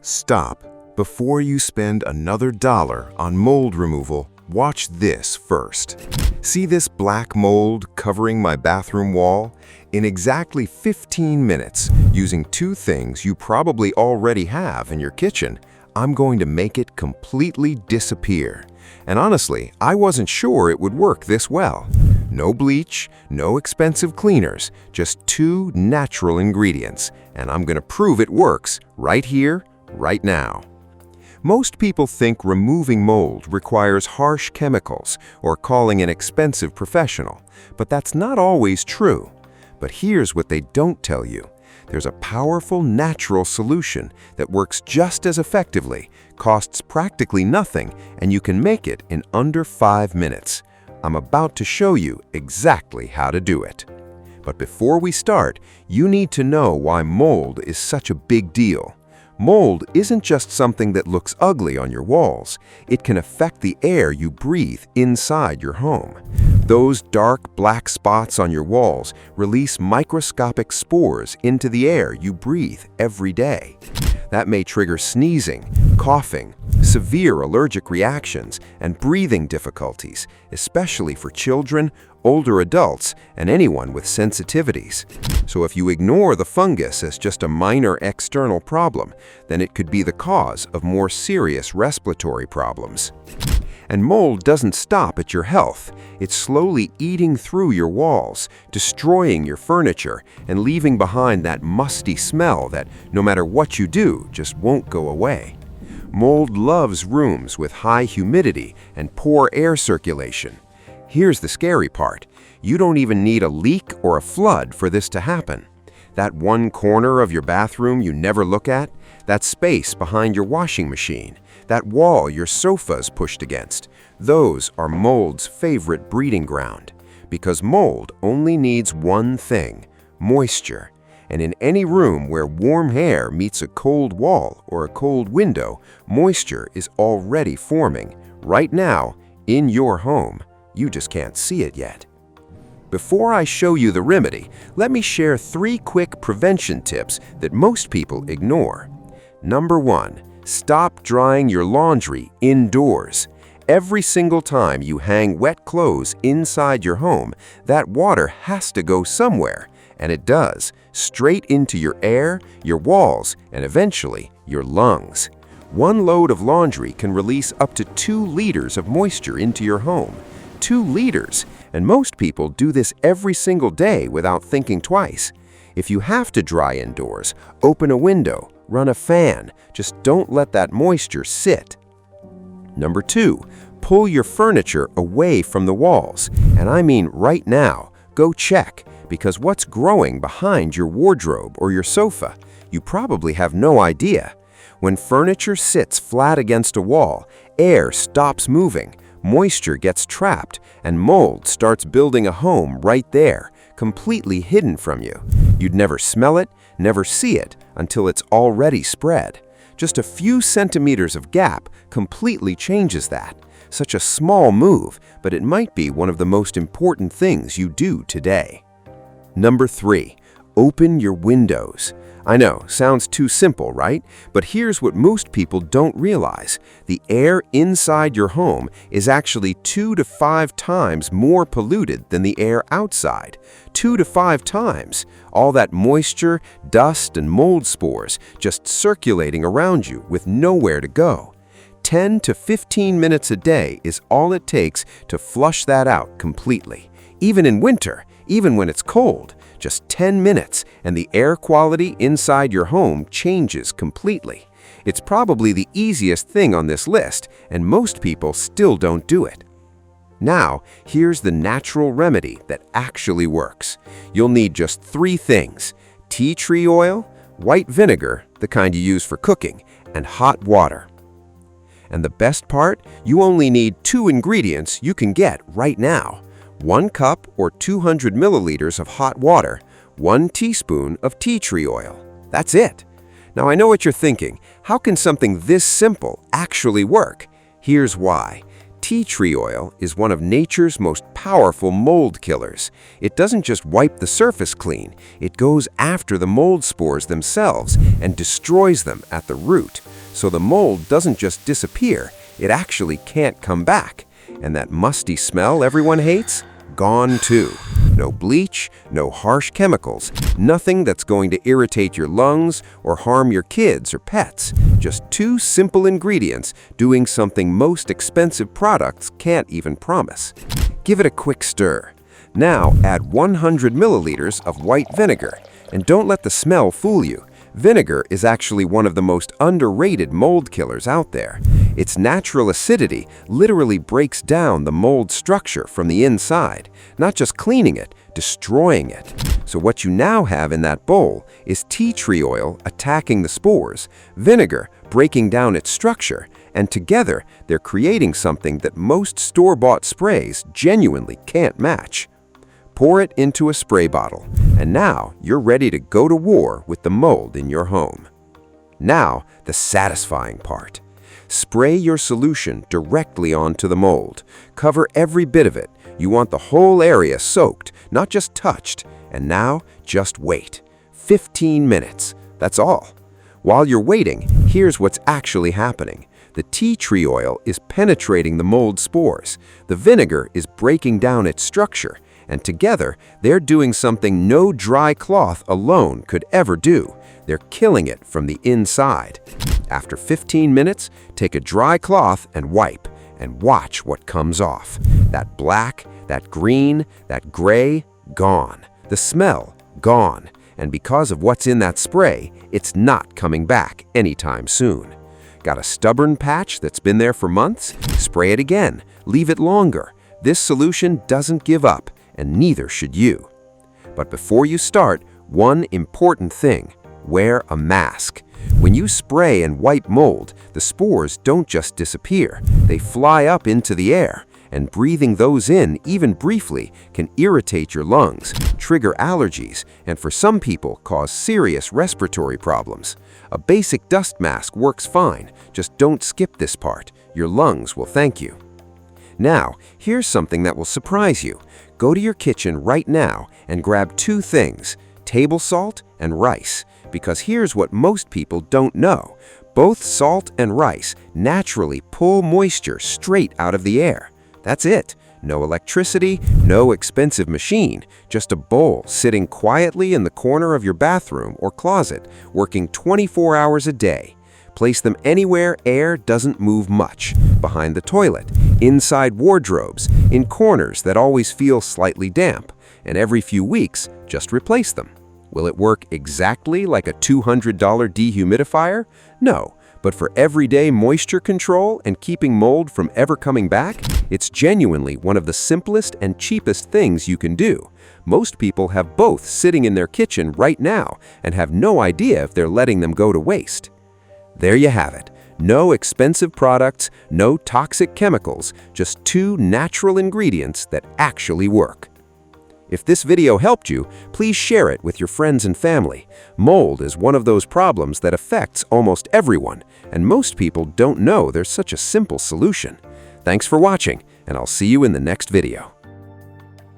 Stop. Before you spend another dollar on mold removal, watch this first. See this black mold covering my bathroom wall? In exactly 15 minutes, using two things you probably already have in your kitchen, I'm going to make it completely disappear. And honestly, I wasn't sure it would work this well. No bleach, no expensive cleaners, just two natural ingredients, and I'm going to prove it works right here, right now. Most people think removing mold requires harsh chemicals or calling an expensive professional, but that's not always true. But here's what they don't tell you. There's a powerful natural solution that works just as effectively, costs practically nothing, and you can make it in under 5 minutes. I'm about to show you exactly how to do it. But before we start, you need to know why mold is such a big deal. Mold isn't just something that looks ugly on your walls. It can affect the air you breathe inside your home. Those dark black spots on your walls release microscopic spores into the air you breathe every day. That may trigger sneezing, coughing, severe allergic reactions, and breathing difficulties, especially for children, older adults, and anyone with sensitivities. So if you ignore the fungus as just a minor external problem, then it could be the cause of more serious respiratory problems. And mold doesn't stop at your health. It's slowly eating through your walls, destroying your furniture, and leaving behind that musty smell that, no matter what you do, just won't go away. Mold loves rooms with high humidity and poor air circulation. Here's the scary part. You don't even need a leak or a flood for this to happen. That one corner of your bathroom you never look at, that space behind your washing machine, that wall your sofa's pushed against, those are mold's favorite breeding ground. Because mold only needs one thing, moisture. And in any room where warm air meets a cold wall or a cold window, moisture is already forming, right now, in your home. You just can't see it yet. Before I show you the remedy, let me share 3 quick prevention tips that most people ignore. Number 1, stop drying your laundry indoors. Every single time you hang wet clothes inside your home, that water has to go somewhere, and it does, straight into your air, your walls, and eventually your lungs. One load of laundry can release up to 2 liters of moisture into your home. 2 liters, and most people do this every single day without thinking twice. If you have to dry indoors, open a window, run a fan, just don't let that moisture sit. Number 2, pull your furniture away from the walls, and I mean right now. Go check, because what's growing behind your wardrobe or your sofa, you probably have no idea. When furniture sits flat against a wall, air stops moving, moisture gets trapped, and mold starts building a home right there, completely hidden from you. You'd never smell it, never see it, until it's already spread. Just a few centimeters of gap completely changes that. Such a small move, but it might be one of the most important things you do today. Number 3, open your windows. I know, sounds too simple, right? But here's what most people don't realize. The air inside your home is actually 2 to 5 times more polluted than the air outside. 2 to 5 times. All that moisture, dust, and mold spores just circulating around you with nowhere to go. 10 to 15 minutes a day is all it takes to flush that out completely. Even in winter, even when it's cold, just 10 minutes and the air quality inside your home changes completely. It's probably the easiest thing on this list, and most people still don't do it. Now, here's the natural remedy that actually works. You'll need just 3 things: tea tree oil, white vinegar, the kind you use for cooking, and hot water. And the best part, you only need 2 ingredients you can get right now. 1 cup or 200 milliliters of hot water, 1 teaspoon of tea tree oil. That's it. Now I know what you're thinking. How can something this simple actually work? Here's why. Tea tree oil is one of nature's most powerful mold killers. It doesn't just wipe the surface clean, it goes after the mold spores themselves and destroys them at the root. So the mold doesn't just disappear, it actually can't come back. And that musty smell everyone hates? Gone too. No bleach, no harsh chemicals, nothing that's going to irritate your lungs or harm your kids or pets. Just two simple ingredients doing something most expensive products can't even promise. Give it a quick stir. Now add 100 milliliters of white vinegar. And don't let the smell fool you. Vinegar is actually one of the most underrated mold killers out there. Its natural acidity literally breaks down the mold structure from the inside, not just cleaning it, destroying it. So what you now have in that bowl is tea tree oil attacking the spores, vinegar breaking down its structure, and together they're creating something that most store-bought sprays genuinely can't match. Pour it into a spray bottle, and now you're ready to go to war with the mold in your home. Now, the satisfying part. Spray your solution directly onto the mold. Cover every bit of it. You want the whole area soaked, not just touched. And now, just wait. 15 minutes. That's all. While you're waiting, here's what's actually happening. The tea tree oil is penetrating the mold spores. The vinegar is breaking down its structure. And together, they're doing something no dry cloth alone could ever do. They're killing it from the inside. After 15 minutes, take a dry cloth and wipe, and watch what comes off. That black, that green, that gray, gone. The smell, gone. And because of what's in that spray, it's not coming back anytime soon. Got a stubborn patch that's been there for months? Spray it again. Leave it longer. This solution doesn't give up, and neither should you. But before you start, one important thing: wear a mask. When you spray and wipe mold, the spores don't just disappear, they fly up into the air, and breathing those in, even briefly, can irritate your lungs, trigger allergies, and for some people cause serious respiratory problems. A basic dust mask works fine, just don't skip this part. Your lungs will thank you. Now, here's something that will surprise you. Go to your kitchen right now and grab two things: table salt and rice. Because here's what most people don't know. Both salt and rice naturally pull moisture straight out of the air. That's it. No electricity, no expensive machine, just a bowl sitting quietly in the corner of your bathroom or closet, working 24 hours a day. Place them anywhere air doesn't move much: behind the toilet, inside wardrobes, in corners that always feel slightly damp, and every few weeks, just replace them. Will it work exactly like a $200 dehumidifier? No, but for everyday moisture control and keeping mold from ever coming back, it's genuinely one of the simplest and cheapest things you can do. Most people have both sitting in their kitchen right now and have no idea if they're letting them go to waste. There you have it. No expensive products, no toxic chemicals, just two natural ingredients that actually work. If this video helped you, please share it with your friends and family. Mold is one of those problems that affects almost everyone, and most people don't know there's such a simple solution. Thanks for watching, and I'll see you in the next video.